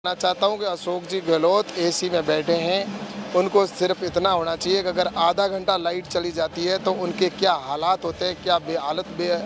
मैं चाहता हूं कि अशोक जी गहलोत एसी में बैठे हैं, उनको सिर्फ इतना होना चाहिए कि अगर आधा घंटा लाइट चली जाती है तो उनके क्या हालात होते हैं, क्या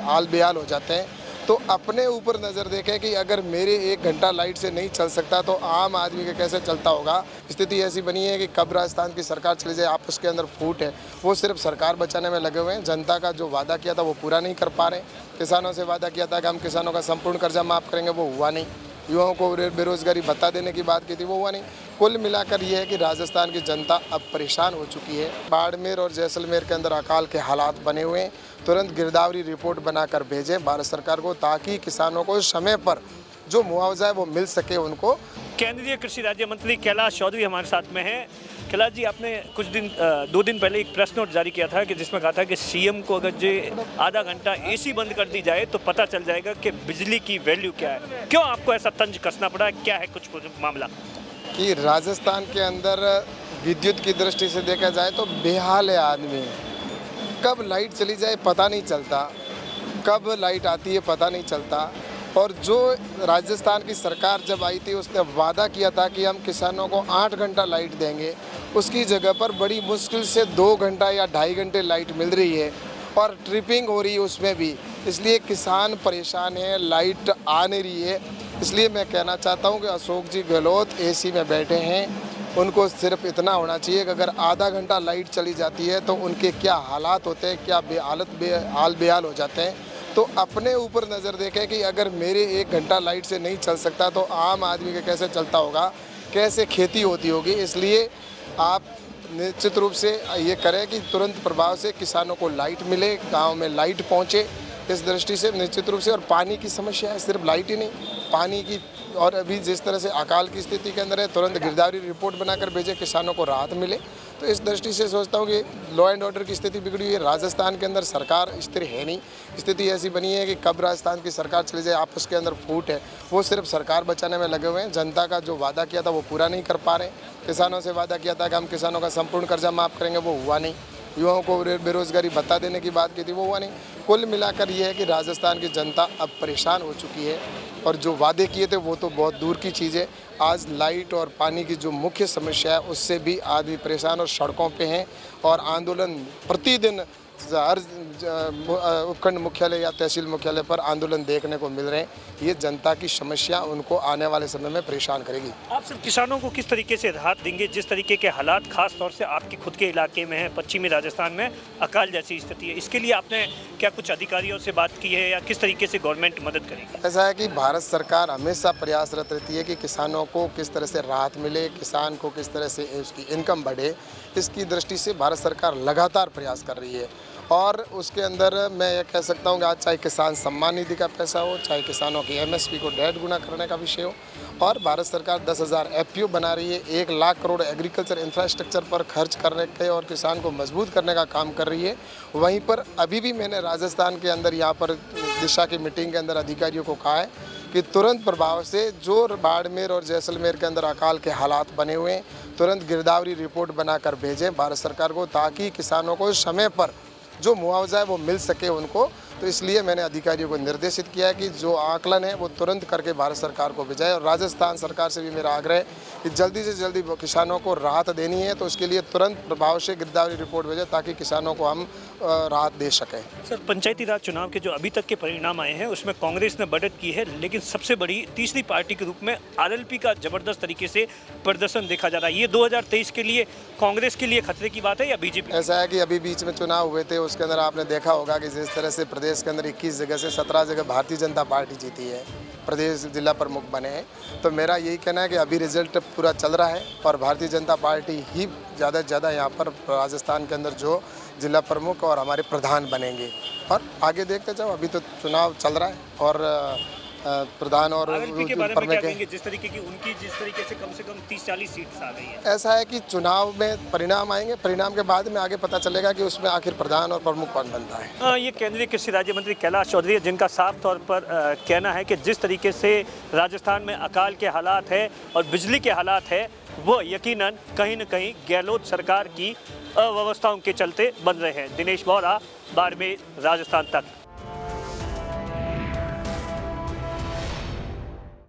हाल बेहाल हो जाते हैं। तो अपने ऊपर नज़र देखें कि अगर मेरे 1 घंटा लाइट से नहीं चल सकता तो आम आदमी के कैसे चलता होगा। स्थिति ऐसी बनी है कि कब राजस्थान की सरकार चली जाए, आपस के अंदर फूट है। वो सिर्फ सरकार बचाने में लगे हुए हैं, जनता का जो वादा किया था वो पूरा नहीं कर पा रहे। किसानों से वादा किया था कि हम किसानों का संपूर्ण कर्जा माफ़ करेंगे, वो हुआ नहीं। युवाओं को बेरोजगारी भत्ता देने की बात की थी, वो हुआ नहीं। कुल मिलाकर ये है कि राजस्थान की जनता अब परेशान हो चुकी है। बाड़मेर और जैसलमेर के अंदर अकाल के हालात बने हुए हैं। तुरंत गिरदावरी रिपोर्ट बनाकर भेजें भारत सरकार को, ताकि किसानों को समय पर जो मुआवजा है वो मिल सके उनको। केंद्रीय कृषि राज्य मंत्री कैलाश चौधरी हमारे साथ में हैं। कैलाश जी, आपने कुछ दिन 2 दिन पहले एक प्रेस नोट जारी किया था कि जिसमें कहा था कि सीएम को अगर जो आधा घंटा एसी बंद कर दी जाए तो पता चल जाएगा कि बिजली की वैल्यू क्या है। क्यों आपको ऐसा तंज कसना पड़ा, क्या है कुछ मामला? कि राजस्थान के अंदर विद्युत की दृष्टि से देखा जाए तो बेहाल है आदमी। कब लाइट चली जाए पता नहीं चलता, कब लाइट आती है पता नहीं चलता। और जो राजस्थान की सरकार जब आई थी उसने वादा किया था कि हम किसानों को 8 घंटा लाइट देंगे, उसकी जगह पर बड़ी मुश्किल से 2 घंटा या 2.5 घंटे लाइट मिल रही है और ट्रिपिंग हो रही है उसमें भी। इसलिए किसान परेशान है, लाइट आ नहीं रही है। इसलिए मैं कहना चाहता हूं कि अशोक जी गहलोत एसी में बैठे हैं, उनको सिर्फ इतना होना चाहिए कि अगर आधा घंटा लाइट चली जाती है तो उनके क्या हालात होते हैं, क्या हाल बेहाल हो जाते हैं। तो अपने ऊपर नज़र देखें कि अगर मेरे 1 घंटा लाइट से नहीं चल सकता तो आम आदमी के कैसे चलता होगा, कैसे खेती होती होगी। इसलिए आप निश्चित रूप से ये करें कि तुरंत प्रभाव से किसानों को लाइट मिले, गांव में लाइट पहुंचे। इस दृष्टि से निश्चित रूप से, और पानी की समस्या है, सिर्फ लाइट ही नहीं, पानी की। और अभी जिस तरह से अकाल की स्थिति के अंदर है, तुरंत गिरदावरी रिपोर्ट बनाकर भेजे, किसानों को राहत मिले। तो इस दृष्टि से सोचता हूँ कि लॉ एंड ऑर्डर की स्थिति बिगड़ी हुई है। राजस्थान के अंदर सरकार स्थिर है नहीं। स्थिति ऐसी बनी है कि कब राजस्थान की सरकार चली जाए, आपस के अंदर फूट है। वो सिर्फ सरकार बचाने में लगे हुए हैं, जनता का जो वादा किया था वो पूरा नहीं कर पा रहे। किसानों से वादा किया था कि हम किसानों का संपूर्ण कर्जा माफ़ करेंगे, वो हुआ नहीं। युवाओं को बेरोजगारी भत्ता देने की बात की थी, वो हुआ नहीं। कुल मिलाकर ये है कि राजस्थान की जनता अब परेशान हो चुकी है और जो वादे किए थे वो तो बहुत दूर की चीज़ है। आज लाइट और पानी की जो मुख्य समस्या है उससे भी आदमी परेशान और सड़कों पे हैं और आंदोलन प्रतिदिन हर उपखंड मुख्यालय या तहसील मुख्यालय पर आंदोलन देखने को मिल रहे हैं। ये जनता की समस्या उनको आने वाले समय में परेशान करेगी। आप सिर्फ किसानों को किस तरीके से राहत देंगे, जिस तरीके के हालात खास तौर से आपके खुद के इलाके में है, पश्चिमी राजस्थान में अकाल जैसी स्थिति है, इसके लिए आपने क्या कुछ अधिकारियों से बात की है या किस तरीके से गवर्नमेंट मदद करेगी? ऐसा है कि भारत सरकार हमेशा प्रयासरत रहती है कि किसानों को किस तरह से राहत मिले, किसान को किस तरह से उसकी इनकम बढ़े। इसकी दृष्टि से भारत सरकार लगातार प्रयास कर रही है और उसके अंदर मैं ये कह सकता हूँ कि आज चाहे किसान सम्मान निधि का पैसा हो, चाहे किसानों की एमएसपी को 1.5 गुना करने का विषय हो, और भारत सरकार 10,000 एफपीओ बना रही है, 1 लाख करोड़ एग्रीकल्चर इंफ्रास्ट्रक्चर पर खर्च करने के और किसान को मजबूत करने का काम कर रही है। वहीं पर अभी भी मैंने राजस्थान के अंदर यहाँ पर दिशा की मीटिंग के अंदर अधिकारियों को कहा है कि तुरंत प्रभाव से जो बाड़मेर और जैसलमेर के अंदर अकाल के हालात बने हुए हैं, तुरंत गिरदावरी रिपोर्ट बनाकर भेजें भारत सरकार को, ताकि किसानों को समय पर जो मुआवजा है वो मिल सके उनको। तो इसलिए मैंने अधिकारियों को निर्देशित किया है कि जो आकलन है वो तुरंत करके भारत सरकार को भेजाए। और राजस्थान सरकार से भी मेरा आग्रह है कि जल्दी से जल्दी किसानों को राहत देनी है, तो उसके लिए तुरंत प्रभाव से गिरदावरी रिपोर्ट भेजें ताकि किसानों को हम राहत दे सकें। सर, पंचायती राज चुनाव के जो अभी तक के परिणाम आए हैं उसमें कांग्रेस ने बढ़त की है, लेकिन सबसे बड़ी तीसरी पार्टी के रूप में आरएलपी का जबरदस्त तरीके से प्रदर्शन देखा जा रहा है। ये 2023 के लिए कांग्रेस के लिए खतरे की बात है या बीजेपी? ऐसा है कि अभी बीच में चुनाव हुए थे, उसके अंदर आपने देखा होगा कि जिस तरह से प्रदेश के अंदर 21 जगह से 17 जगह भारतीय जनता पार्टी जीती है, प्रदेश जिला प्रमुख बने हैं। तो मेरा यही कहना है कि अभी रिजल्ट पूरा चल रहा है और भारतीय जनता पार्टी ही ज़्यादा से ज़्यादा यहाँ पर राजस्थान के अंदर जो जिला प्रमुख और हमारे प्रधान बनेंगे। और आगे देखते जाओ, अभी तो चुनाव चल रहा है और प्रधान और के बारे में क्या कहेंगे, जिस तरीके की उनकी जिस तरीके से कम 30-40 सीट्स आ गई है? ऐसा है कि चुनाव में परिणाम आएंगे, परिणाम के बाद में आगे पता चलेगा कि उसमें आखिर प्रधान और प्रमुख कौन बनता है। ये केंद्रीय कृषि राज्य मंत्री कैलाश चौधरी, जिनका साफ तौर पर कहना है कि जिस तरीके से राजस्थान में अकाल के हालात है और बिजली के हालात है, वो यकीनन कहीं न कहीं गहलोत सरकार की अव्यवस्थाओं के चलते बन रहे हैं। दिनेश बोरा, बाड़मेर, राजस्थान तक।